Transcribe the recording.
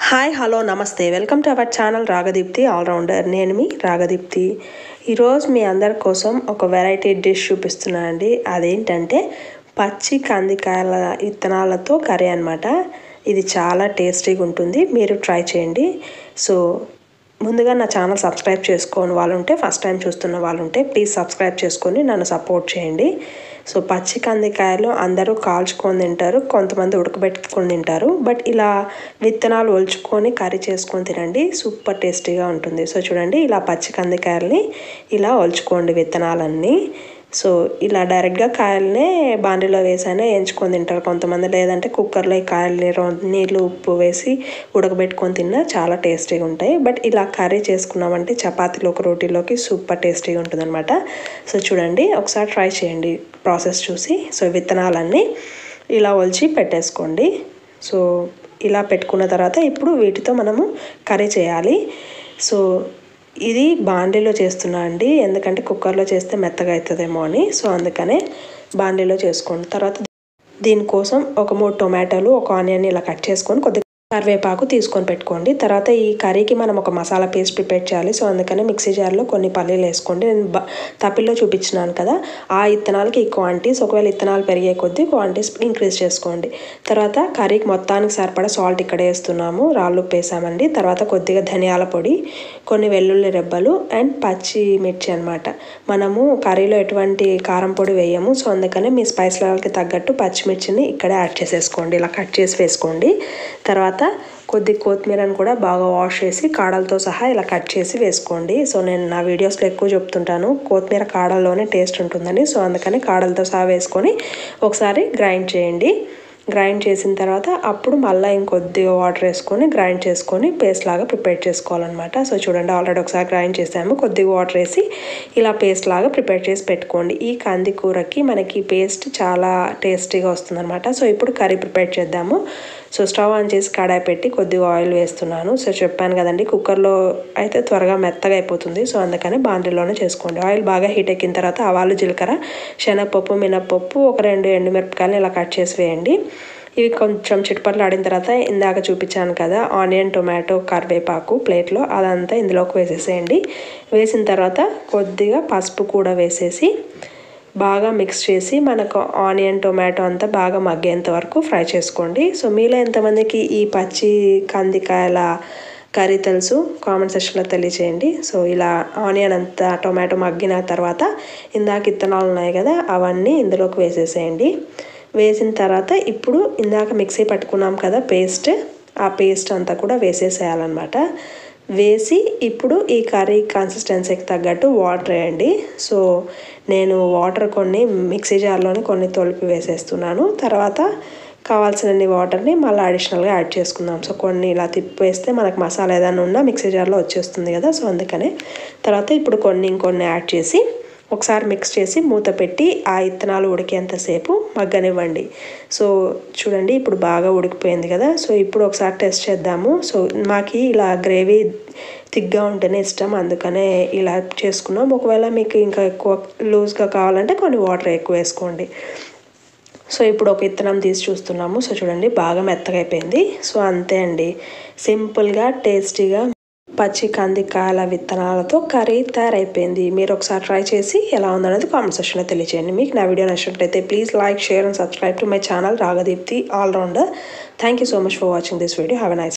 Hi hello నమస్తే welcome to our channel Ragadeepthi allrounder. నేను మీ రాగదీప్తి. ఈరోజు మీ అందరి కోసం ఒక వెరైటీ డిష్ చూపిస్తున్నానండి. అదేంటంటే పచ్చి కందికాయల విత్తనాలతో కర్రీ అనమాట. ఇది చాలా టేస్టీగా ఉంటుంది, మీరు ట్రై చేయండి. సో ముందుగా నా ఛానల్ సబ్స్క్రైబ్ చేసుకోని వాళ్ళు ఉంటే, ఫస్ట్ టైం చూస్తున్న వాళ్ళు ఉంటే ప్లీజ్ సబ్స్క్రైబ్ చేసుకొని నన్ను సపోర్ట్ చేయండి. సో పచ్చి కందికాయలు అందరూ కాల్చుకొని తింటారు, కొంతమంది ఉడకబెట్టుకొని తింటారు. బట్ ఇలా విత్తనాలు ఒలుచుకొని కర్రీ చేసుకొని తినండి, సూపర్ టేస్టీగా ఉంటుంది. సో చూడండి, ఇలా పచ్చి కందికాయలని ఇలా ఒలుచుకోండి విత్తనాలన్నీ. సో ఇలా డైరెక్ట్గా కాయలనే బాండీలో వేసైనా వేయించుకొని తింటారు కొంతమంది, లేదంటే కుక్కర్లో ఈ కాయలని నీళ్ళు ఉప్పు వేసి ఉడకబెట్టుకొని తిన్నా చాలా టేస్టీగా ఉంటాయి. బట్ ఇలా కర్రీ చేసుకున్నామంటే చపాతీలోకి రోటీలోకి సూపర్ టేస్టీగా ఉంటుంది అనమాట. సో చూడండి, ఒకసారి ట్రై చేయండి ప్రాసెస్ చూసి. సో విత్తనాలన్నీ ఇలా ఒలిచి పెట్టేసుకోండి. సో ఇలా పెట్టుకున్న తర్వాత ఇప్పుడు వీటితో మనము కర్రీ చేయాలి. సో ఇది బాండీలో చేస్తున్నా అండి, ఎందుకంటే కుక్కర్లో చేస్తే మెత్తగా అవుతుందేమో అని. సో అందుకనే బాండీలో చేసుకోండి. తర్వాత దీనికోసం ఒక 3 టొమాటోలు, ఒక ఆనియన్ ఇలా కట్ చేసుకొని కొద్దిగా కరివేపాకు తీసుకొని పెట్టుకోండి. తర్వాత ఈ కర్రీకి మనం ఒక మసాలా పేస్ట్ ప్రిపేర్ చేయాలి. సో అందుకనే మిక్సీ జార్లో కొన్ని పల్లీలు వేసుకోండి. నేను తప్పిల్లో చూపించినాను కదా, ఆ విత్తనాలకి ఈ క్వాంటిటీస్, ఒకవేళ విత్తనాలు పెరిగే కొద్దీ క్వాంటిటీస్ ఇంక్రీజ్ చేసుకోండి. తర్వాత కర్రీకి మొత్తానికి సరిపడా సాల్ట్ ఇక్కడ వేస్తున్నాము, రాళ్ళు ఉప్పు వేసామండి. తర్వాత కొద్దిగా ధనియాల పొడి, కొన్ని వెల్లుల్లి రెబ్బలు అండ్ పచ్చి మిర్చి అనమాట. మనము కర్రీలో ఎటువంటి కారం పొడి వేయము, సో అందుకనే మీ స్పైస్ లెవెల్కి తగ్గట్టు పచ్చిమిర్చిని ఇక్కడే యాడ్ చేసేసుకోండి, ఇలా కట్ చేసి వేసుకోండి. తర్వాత కొద్ది కొత్తిమీరని కూడా బాగా వాష్ చేసి కాడలతో సహా ఇలా కట్ చేసి వేసుకోండి. సో నేను నా వీడియోస్లో ఎక్కువ చెప్తుంటాను కొత్తిమీర కాడల్లోనే టేస్ట్ ఉంటుందని, సో అందుకని కాడలతో సహా వేసుకొని ఒకసారి గ్రైండ్ చేయండి. గ్రైండ్ చేసిన తర్వాత అప్పుడు మళ్ళీ ఇంకొద్దిగా వాటర్ వేసుకొని గ్రైండ్ చేసుకొని పేస్ట్ లాగా ప్రిపేర్ చేసుకోవాలన్నమాట. సో చూడండి, ఆల్రెడీ ఒకసారి గ్రైండ్ చేసాము, కొద్దిగా వాటర్ వేసి ఇలా పేస్ట్ లాగా ప్రిపేర్ చేసి పెట్టుకోండి. ఈ కంది కూరకి మనకి పేస్ట్ చాలా టేస్టీగా వస్తుందన్నమాట. సో ఇప్పుడు కర్రీ ప్రిపేర్ చేద్దాము. సో స్టవ్ ఆన్ చేసి కడాయి పెట్టి కొద్దిగా ఆయిల్ వేస్తున్నాను. సో చెప్పాను కదండి, కుక్కర్లో అయితే త్వరగా మెత్తగా అయిపోతుంది, సో అందుకని బాండీలోనే చేసుకోండి. ఆయిల్ బాగా హీట్ ఎక్కిన తర్వాత ఆవాలు, జీలకర్ర, శనగపప్పు, మినప్పప్పు, ఒక 2 ఎండుమిరపకాయలు ఇలా కట్ చేసి వేయండి. ఇవి కొంచెం చిట్పట్లు ఆడిన తర్వాత ఇందాక చూపించాను కదా ఆనియన్, టొమాటో, కరివేపాకు ప్లేట్లో, అదంతా ఇందులోకి వేసేసేయండి. వేసిన తర్వాత కొద్దిగా పసుపు కూడా వేసేసి బాగా మిక్స్ చేసి మనకు ఆనియన్, టొమాటో అంతా బాగా మగ్గేంత వరకు ఫ్రై చేసుకోండి. సో మీలో ఎంతమందికి ఈ పచ్చి కందికాయల కర్రీ తెలుసు కామెంట్ సెక్షన్లో తెలియచేయండి. సో ఇలా ఆనియన్ అంతా, టొమాటో మగ్గిన తర్వాత ఇందాక విత్తనాలు ఉన్నాయి కదా అవన్నీ ఇందులోకి వేసేసేయండి. వేసిన తర్వాత ఇప్పుడు ఇందాక మిక్సీ పట్టుకున్నాం కదా పేస్ట్, ఆ పేస్ట్ అంతా కూడా వేసేసేయాలన్నమాట. వేసి ఇప్పుడు ఈ కర్రీ కన్సిస్టెన్సీకి తగ్గట్టు వాటర్ వేయండి. సో నేను వాటర్ కొన్ని మిక్సీ జార్లోని కొన్ని తొలిపి వేసేస్తున్నాను. తర్వాత కావాల్సినన్ని వాటర్ని మళ్ళీ అడిషనల్గా యాడ్ చేసుకుందాం. సో కొన్ని ఇలా తిప్పేస్తే మనకు మసాలా ఏదైనా ఉన్నా మిక్సీ జార్లో వచ్చేస్తుంది కదా, సో అందుకనే. తర్వాత ఇప్పుడు ఇంకొన్ని యాడ్ చేసి ఒకసారి మిక్స్ చేసి మూత పెట్టి ఆ విత్తనాలు ఉడికేంతసేపు మగ్గనివ్వండి. సో చూడండి, ఇప్పుడు బాగా ఉడికిపోయింది కదా. సో ఇప్పుడు ఒకసారి టెస్ట్ చేద్దాము. సో మాకు ఇలా గ్రేవీ థిక్గా ఉంటేనే ఇష్టం, అందుకనే ఇలా చేసుకున్నాం. ఒకవేళ మీకు ఇంకా ఎక్కువ లూజ్గా కావాలంటే కొన్ని వాటర్ ఎక్కువ వేసుకోండి. సో ఇప్పుడు ఒక విత్తనం తీసి చూస్తున్నాము. సో చూడండి, బాగా మెత్తగా అయిపోయింది. సో అంతే అండి, సింపుల్గా టేస్టీగా పచ్చి కందికాయల విత్తనాలతో కర్రీ తయారైపోయింది. మీరు ఒకసారి ట్రై చేసి ఎలా ఉందనేది కామెంట్ సెక్షన్లో తెలియజేయండి. మీకు నా వీడియో నచ్చినట్లయితే please like, share and subscribe to my channel Ragadeepthi allrounder. Thank you so much for watching this video. Have a nice